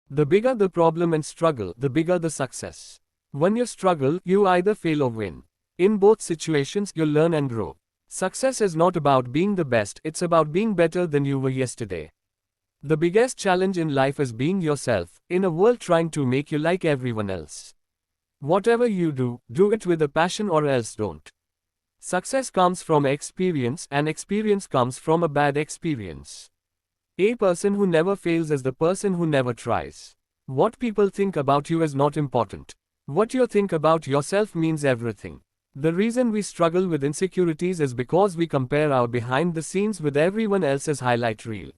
The bigger the problem and struggle, the bigger the success. When you struggle, you either fail or win. In both situations, you'll learn and grow. Success is not about being the best, it's about being better than you were yesterday. The biggest challenge in life is being yourself, in a world trying to make you like everyone else. Whatever you do, do it with a passion or else don't. Success comes from experience, and experience comes from a bad experience. A person who never fails is the person who never tries. What people think about you is not important. What you think about yourself means everything. The reason we struggle with insecurities is because we compare our behind the scenes with everyone else's highlight reel.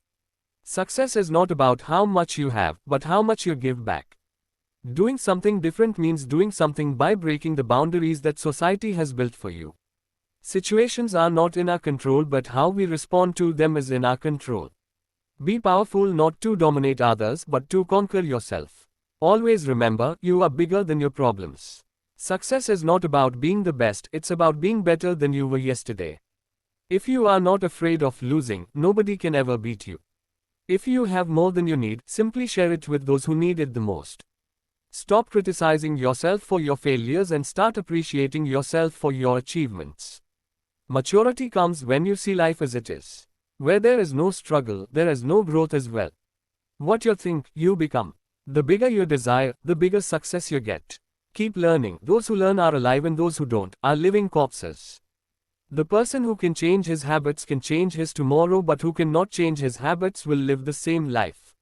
Success is not about how much you have, but how much you give back. Doing something different means doing something by breaking the boundaries that society has built for you. Situations are not in our control, but how we respond to them is in our control. Be powerful not to dominate others, but to conquer yourself. Always remember, you are bigger than your problems. Success is not about being the best, it's about being better than you were yesterday. If you are not afraid of losing, nobody can ever beat you. If you have more than you need, simply share it with those who need it the most. Stop criticizing yourself for your failures and start appreciating yourself for your achievements. Maturity comes when you see life as it is. Where there is no struggle, there is no growth as well. What you think, you become. The bigger your desire, the bigger success you get. Keep learning. Those who learn are alive and those who don't are living corpses. The person who can change his habits can change his tomorrow, but who cannot change his habits will live the same life.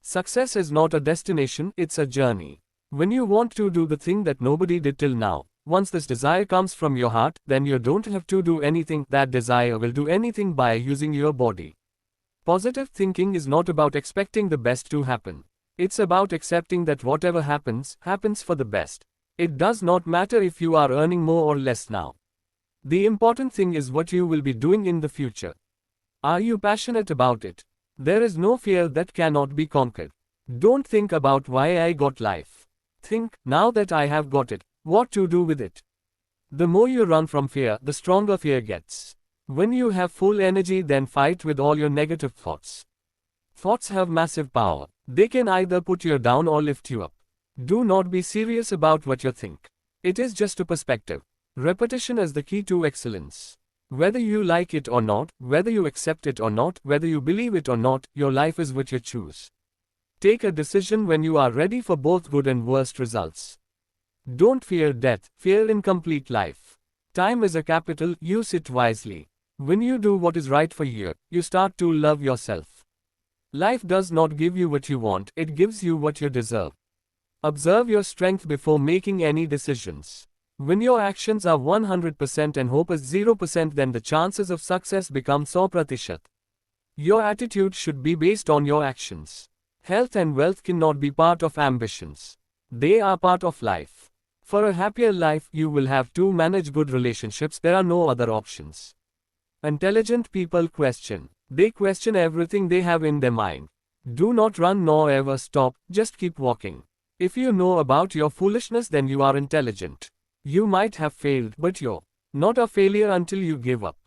Success is not a destination, it's a journey. When you want to do the thing that nobody did till now, once this desire comes from your heart, then you don't have to do anything. That desire will do anything by using your body. Positive thinking is not about expecting the best to happen. It's about accepting that whatever happens, happens for the best. It does not matter if you are earning more or less now. The important thing is what you will be doing in the future. Are you passionate about it? There is no fear that cannot be conquered. Don't think about why I got life. Think, now that I have got it, what to do with it. The more you run from fear, the stronger fear gets. When you have full energy, then fight with all your negative thoughts. Thoughts have massive power. They can either put you down or lift you up. Do not be serious about what you think. It is just a perspective. Repetition is the key to excellence. Whether you like it or not, whether you accept it or not, whether you believe it or not, your life is what you choose. Take a decision when you are ready for both good and worst results. Don't fear death, fear incomplete life. Time is a capital, use it wisely. When you do what is right for you, you start to love yourself. Life does not give you what you want, it gives you what you deserve. Observe your strength before making any decisions. When your actions are 100% and hope is 0%, then the chances of success become 100%. Your attitude should be based on your actions. Health and wealth cannot be part of ambitions. They are part of life. For a happier life, you will have to manage good relationships. There are no other options. Intelligent people question. They question everything they have in their mind. Do not run nor ever stop, just keep walking. If you know about your foolishness, then you are intelligent. You might have failed, but you're not a failure until you give up.